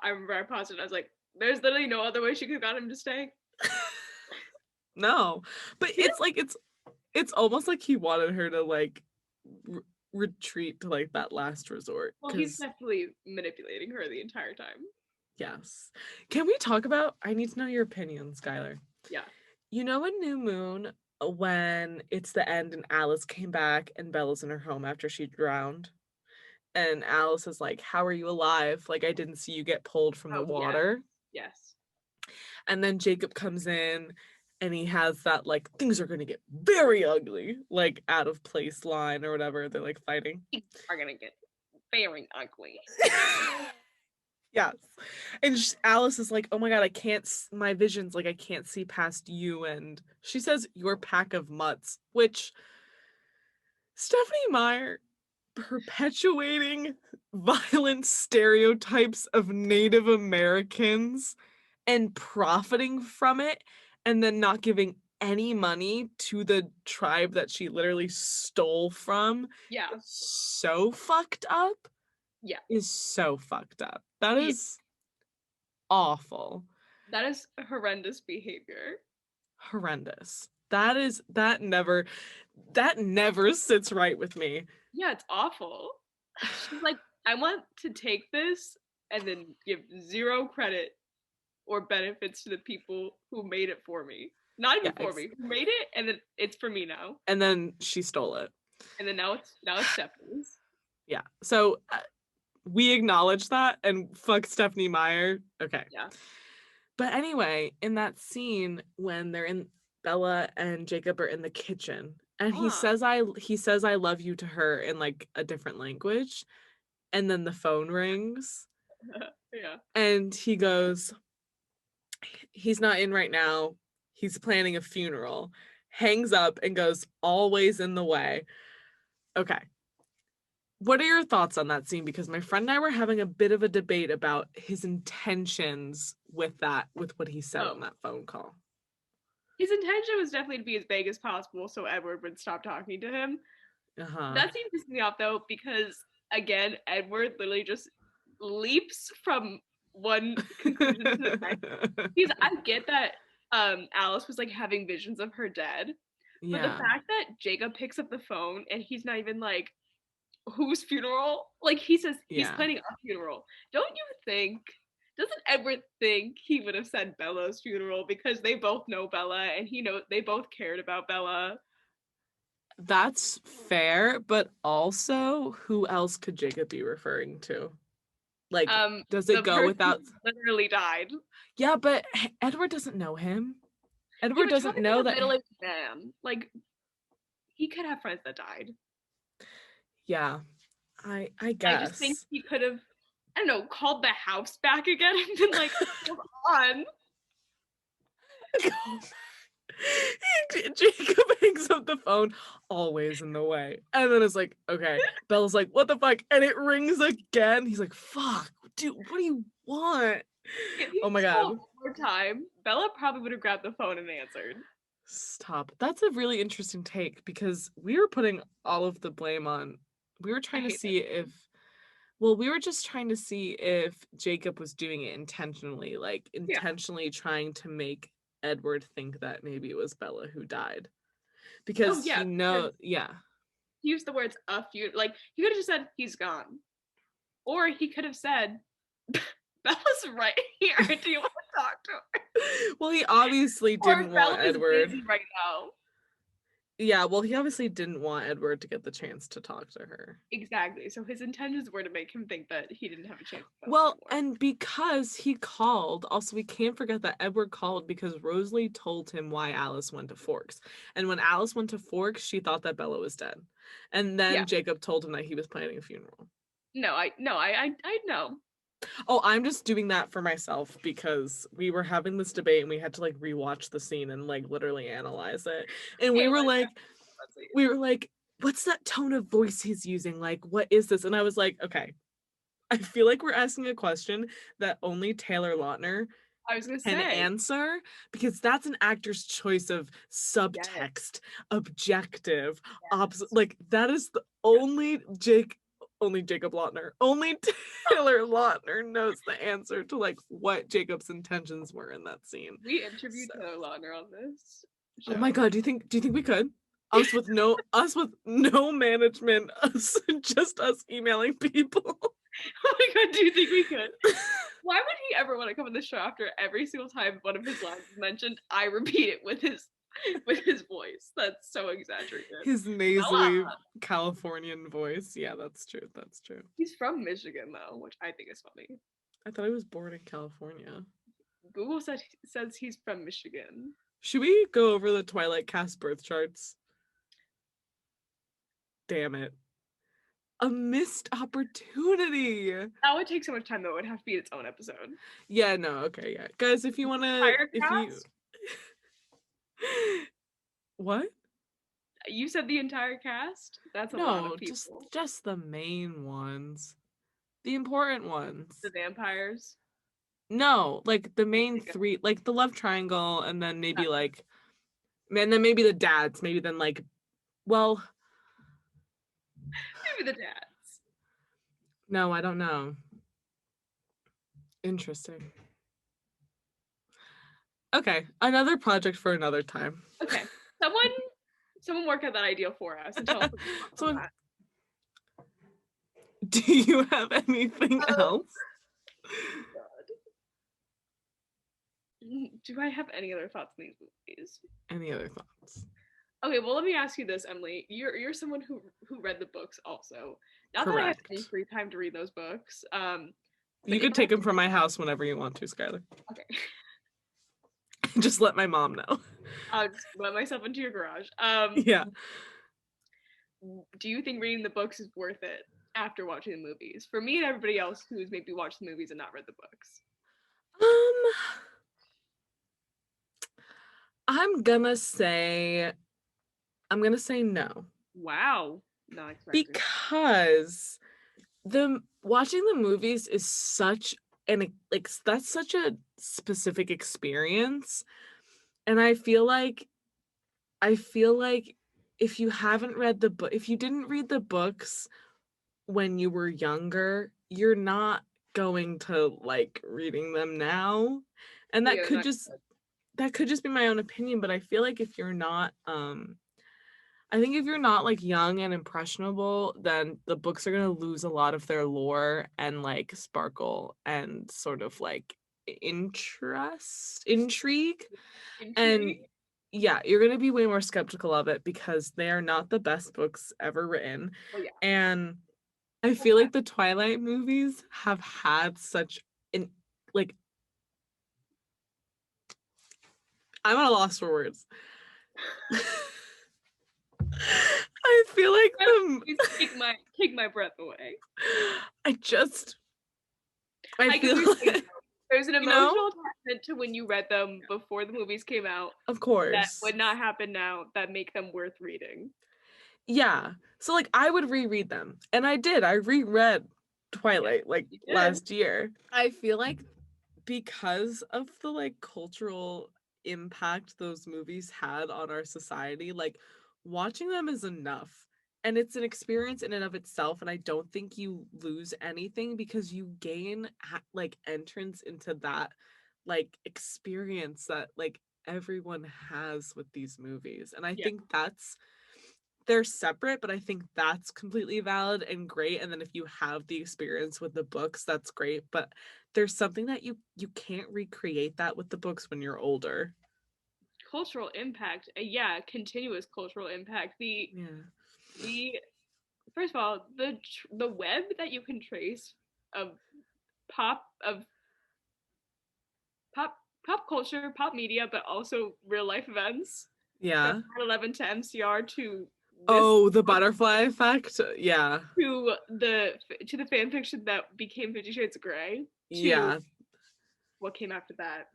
remember I paused it. And I was like, "There's literally no other way she could have got him to stay." no, but it's almost like he wanted her to like retreat to like that last resort. Well, he's definitely manipulating her the entire time. Yes. Can we talk about? I need to know your opinion, Skylar. Yeah. You know, in New Moon, when it's the end and Alice came back and Bella's in her home after she drowned. And Alice is like, how are you alive? Like, I didn't see you get pulled from the water. Yes. And then Jacob comes in and he has that, like, things are going to get very ugly, like, out of place line or whatever. They're, like, fighting. Things are going to get very ugly. Yes. And Alice is like, oh my God, I can't, my vision's like, I can't see past you. And she says, your pack of mutts, which Stephenie Meyer perpetuating violent stereotypes of Native Americans and profiting from it and then not giving any money to the tribe that she literally stole from. Yeah. So fucked up. Yeah. Is so fucked up. That is awful. That is horrendous behavior. Horrendous. That never sits right with me. Yeah, it's awful. She's like, I want to take this and then give zero credit or benefits to the people who made it for me. Not even for me. Who made it, and then it's for me now. And then she stole it. And then now it's Stephanie's. Yeah. So we acknowledge that and fuck Stephenie Meyer. Okay. Yeah. But anyway, in that scene when Bella and Jacob are in the kitchen and he says I love you to her in like a different language, and then the phone rings. Yeah. And he goes, he's not in right now. He's planning a funeral. Hangs up and goes, always in the way. Okay. What are your thoughts on that scene? Because my friend and I were having a bit of a debate about his intentions with what he said on that phone call. His intention was definitely to be as vague as possible so Edward would stop talking to him. That scene pissed me off though, because again, Edward literally just leaps from one conclusion to the next. I get that Alice was like having visions of her dead, but the fact that Jacob picks up the phone and he's not even like, whose funeral? Like he says he's planning a funeral. Don't you think? Doesn't Edward think he would have said Bella's funeral because they both know Bella and they both cared about Bella? That's fair, but also who else could Jacob be referring to? Like, does it go without? Literally died. Yeah, but Edward doesn't know him. Edward doesn't know that. Middle-aged man, like, he could have friends that died. Yeah, I guess. I just think he could have, I don't know, called the house back again and been like, hold on. Jacob hangs up the phone, always in the way. And then it's like, okay. Bella's like, what the fuck? And it rings again. He's like, fuck, dude, what do you want? Oh my God. One more time, Bella probably would have grabbed the phone and answered. Stop. That's a really interesting take because we were putting all of the blame on. We were I trying to hate that. see if, well, we were just trying to see if Jacob was doing it intentionally, like Yeah. intentionally trying to make Edward think that maybe it was Bella who died. Oh Because yeah, he because yeah. he used the words "a few." Like he could have just said he's gone, or he could have said Bella's right here. Do you want to talk to her? Well, he obviously Or didn't want Bella's Edward. busy right now. Yeah, well, he obviously didn't want Edward to get the chance to talk to her. Exactly. So his intentions were to make him think that he didn't have a chance with Bella Well, anymore. and because he called, also we can't forget that Edward called because Rosalie told him why Alice went to Forks. And when Alice went to Forks, she thought that Bella was dead. And Yeah. then Jacob told him that he was planning a funeral. I know. Oh, I'm just doing that for myself because we were having this debate and we had to like rewatch the scene and like literally analyze it. And we were like, what's that tone of voice he's using? Like, what is this? And I was like, okay, I feel like we're asking a question that only Taylor Lautner I was gonna can say. answer because that's an actor's choice of Yes. subtext, objective, Yes. like that is the only Jacob Lautner, only Taylor Lautner knows the answer to like what Jacob's intentions were in that scene. We interviewed So, Taylor Lautner on this oh my show. god, do you think we could? Us with no management, just us emailing people. Oh my god, do you think we could? Why would he ever want to come on the show after every single time one of his lines is mentioned? I repeat it with his voice. That's so exaggerated. His nasally Californian voice. Yeah, that's true. That's true. He's from Michigan though, which I think is funny. I thought he was born in California. Google says he's from Michigan. Should we go over the Twilight cast birth charts? Damn it. A missed opportunity. That would take so much time though. It would have to be its own episode. Yeah, no, okay, yeah. Guys, if you wanna What? You said the entire cast? That's a lot of people. Just the main ones. The important ones. The vampires. No, like the main three, like the love triangle, and then maybe like, and then maybe the dads, maybe then like, well, maybe the dads. No, I don't know. Interesting. Okay, another project for another time. Okay, someone work out that idea for us and tell us. That. Do you have anything else? Do I have any other thoughts on these movies? Any other thoughts? Okay, well let me ask you this, Emily. You're someone who read the books also. Not Correct. that I have any free time to read those books. You could take them from my house whenever you want to, Skylar. Okay. Just let my mom know. I'll just let myself into your garage. Yeah. Do you think reading the books is worth it after watching the movies? For me and everybody else who's maybe watched the movies and not read the books. I'm gonna say no. Wow. Not expecting. Because watching the movies is such that's such a specific experience. And I feel like if you haven't read the book, if you didn't read the books when you were younger, you're not going to like reading them now. And that could just be my own opinion, but I feel like if you're not I think if you're not like young and impressionable, then the books are going to lose a lot of their lore and like sparkle and sort of like intrigue. And yeah, you're going to be way more skeptical of it because they are not the best books ever written. Oh, yeah. And I feel like the Twilight movies have had such an like I'm at a loss for words. I feel like take my breath away. I feel like there's an emotional attachment to when you read them before the movies came out. Of course. That would not happen now, that make them worth reading. Yeah. So like I would reread them. And I did. I reread Twilight last year. I feel like because of the like cultural impact those movies had on our society, like watching them is enough. And it's an experience in and of itself, and I don't think you lose anything because you gain like entrance into that like experience that like everyone has with these movies. And I Yeah. think they're separate, but I think that's completely valid and great. And then if you have the experience with the books, that's great. But there's something that you can't recreate that with the books when you're older. Cultural impact. Yeah, continuous cultural impact. Yeah. The first of all, the web that you can trace of of pop pop culture, pop media, but also real life events from Yeah. 9/11 to MCR to this Oh, the butterfly effect. Yeah. to the fan fiction that became 50 Shades of Grey to Yeah. what came after that.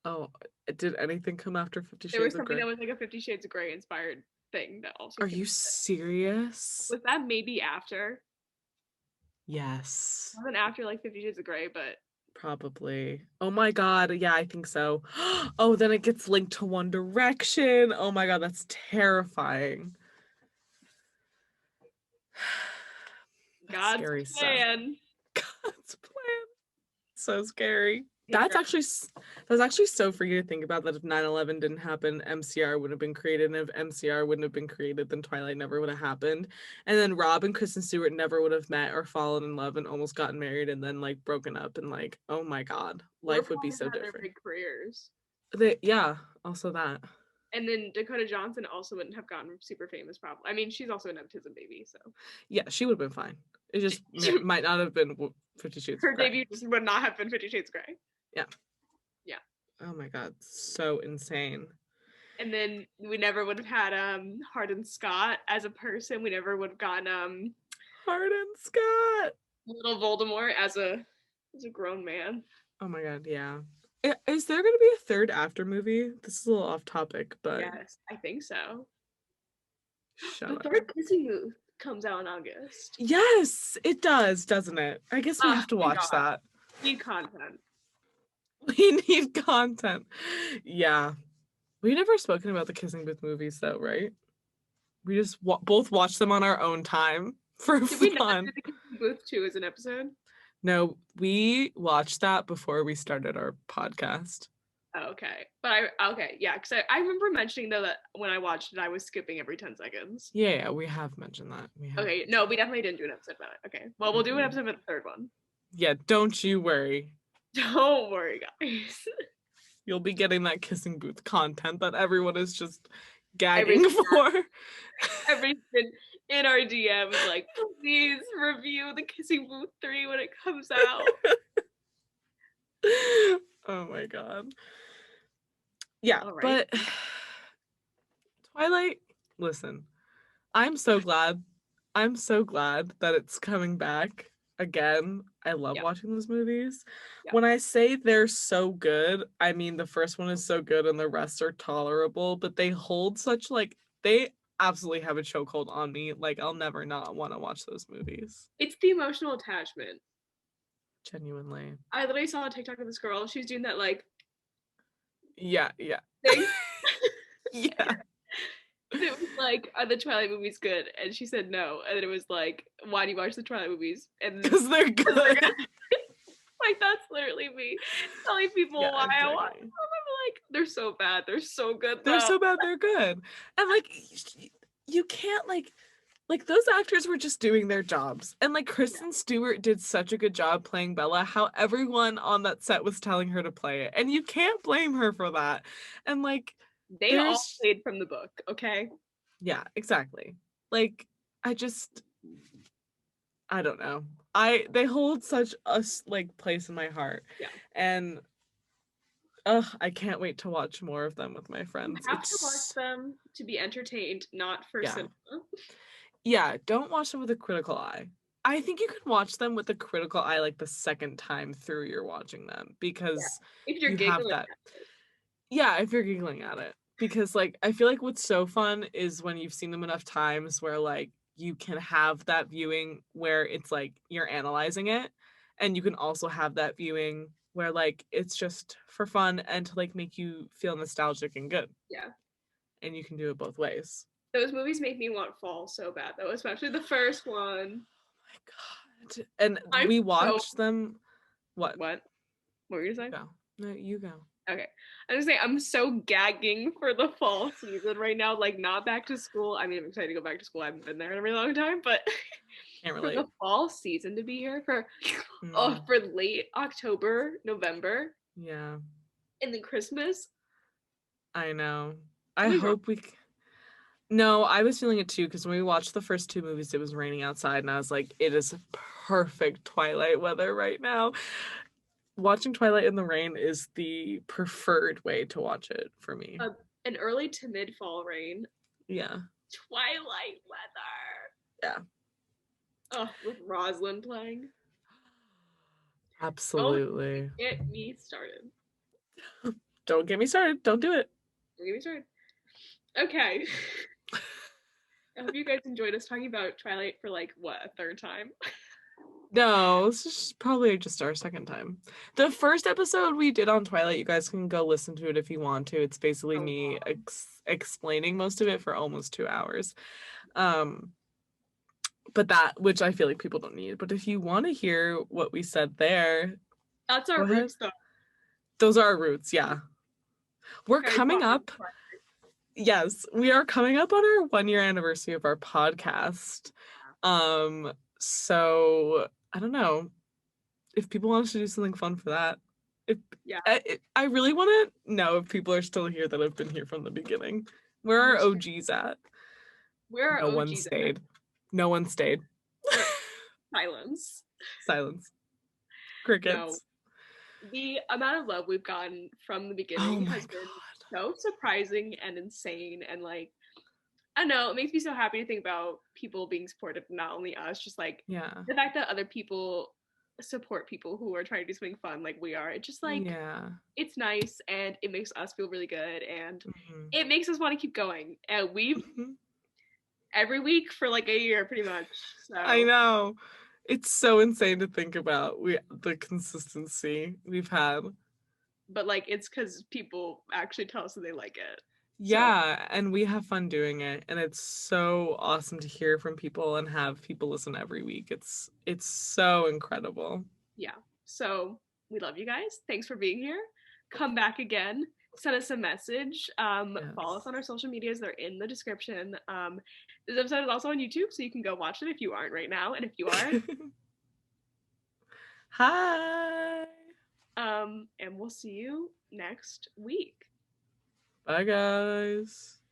Oh, did anything come after 50 There was Shades of something Grey? that was like a 50 Shades of Grey inspired thing that also Are came. you serious? Was that maybe after? Yes. Wasn't after like 50 Shades of Grey, but Probably. Oh my God. Yeah, I think so. Oh, then it gets linked to One Direction. Oh my God, that's terrifying. That's God's scary stuff. plan. God's plan. So scary. Take That's actually so freaky to think about that if 9/11 didn't happen, MCR wouldn't have been created. And if MCR wouldn't have been created, then Twilight never would have happened. And then Rob and Kristen Stewart never would have met or fallen in love and almost gotten married and then like broken up and like, oh my God, Or life would be probably so had their different. big careers. Yeah, also that. And then Dakota Johnson also wouldn't have gotten super famous, probably. I mean, she's also a nepotism baby, so Yeah, she would have been fine. It just might not have been 50 Shades of her Grey. debut just would not have been 50 Shades of Grey. Yeah. Yeah. Oh my God, so insane. And then we never would have had Hardin Scott as a person. We never would have gotten Hardin Scott. little Voldemort as a grown man. Oh my God, yeah. Is there going to be a third after movie? This is a little off topic, but Yes, I think so. The shut up. third Kissing Booth comes out in August. Yes, it does, doesn't it? I guess we have to Thank watch God. that. Need content. We need content. Yeah. We've never spoken about the Kissing Booth movies, though, right? We just both watch them on our own time for Did we not fun. do the Kissing Booth 2 as an episode? No, we watched that before we started our podcast. Oh, okay. But yeah, because I remember mentioning though that when I watched it, I was skipping every 10 seconds. Yeah, we have mentioned that. Okay, no, we definitely didn't do an episode about it. Okay, well, we'll do an episode about the third one. Yeah, don't you worry. Don't worry, guys. You'll be getting that Kissing Booth content that everyone is just gagging for. Everything in our DMs, like, please review the Kissing Booth 3 when it comes out. Oh my God. Yeah, right. but Twilight, listen, I'm so glad that it's coming back again. I love watching those movies. When I say they're so good, I mean the first one is so good and the rest are tolerable, but they hold such like they absolutely have a chokehold on me. Like I'll never not want to watch those movies. It's the emotional attachment. Genuinely. I literally saw a TikTok of this girl. She's doing that like yeah thing. Yeah. It was like, are the Twilight movies good? And she said no. And then it was like, why do you watch the Twilight movies? And because they're good. Like that's literally me telling people why I watch them. I'm like, they're so bad. They're so good. They're so bad. They're good. And like, you can't like those actors were just doing their jobs. And like Kristen Stewart did such a good job playing Bella, how everyone on that set was telling her to play it. And you can't blame her for that. And like they all played from the book, okay? Yeah, exactly. Like I don't know. They hold such a like place in my heart. Yeah. And I can't wait to watch more of them with my friends. You have to watch them to be entertained, not for cinema. Yeah, don't watch them with a critical eye. I think you can watch them with a critical eye like the second time through you're watching them because if you're giggling at it. Yeah, if you're giggling at it. Because like I feel like what's so fun is when you've seen them enough times where like you can have that viewing where it's like you're analyzing it And you can also have that viewing where like it's just for fun and to like make you feel nostalgic and good. Yeah. And you can do it both ways. Those movies make me want fall so bad though, especially the first one. Oh my God. And I'm we so watched them. What? what? What were you saying? Go. No, you go. Okay. I was saying I'm so gagging for the fall season right now. Like not back to school. I mean, I'm excited to go back to school. I haven't been there in a really long time, but Can't for the relate. fall season to be here Mm, for late October, November, yeah, and then Christmas. I know. I Something's wrong. hope we. No, I was feeling it too because when we watched the first two movies, it was raining outside, and I was like, it is perfect Twilight weather right now. Watching Twilight in the rain is the preferred way to watch it for me. An early to mid fall rain. Yeah. Twilight weather. Yeah. Oh, with Rosalind playing. Don't Absolutely. get me started. Don't get me started. Don't do it. Don't get me started. Okay. I hope you guys enjoyed us talking about Twilight for like what, a third time? No, this is probably just our second time. The first episode we did on Twilight, you guys can go listen to it if you want to. It's basically Oh, me wow. explaining most of it for almost 2 hours. Um, but that, which I feel like people don't need. But if you want to hear what we said there, That's go our ahead. roots though. Those are our roots. Yeah. We're Harry coming Potter. up. Yes, we are coming up on our 1 year anniversary of our podcast. So I don't know if people want us to do something fun for that. If Yeah. I really want to know if people are still here that have been here from the beginning. Where are OGs at? Where are No one OGs at? stayed. No one stayed. Silence. Silence. No. Crickets. The amount of love we've gotten from the Oh beginning my has been God. so surprising and insane. And like, I don't know, it makes me so happy to think about people being supportive, not only us, just like Yeah. the fact that other people support people who are trying to do something fun like we are. It's just like, Yeah. it's nice and it makes us feel really good and Mhm. it makes us want to keep going. And we've Mhm. every week for like a year pretty much. I So, know. It's so insane to think about the consistency we've had. but like it's because people actually tell us that they like it. So, Yeah, and we have fun doing it, and it's so awesome to hear from people and have people listen every week. It's so incredible. yeah. So, we love you guys. Thanks for being here. Come back again. Send us a message. Follow us Yes. on our social medias. They're in the description. This episode is also on YouTube, so you can go watch it if you aren't right now. And if you are, Hi. and we'll see you next week. Bye, guys.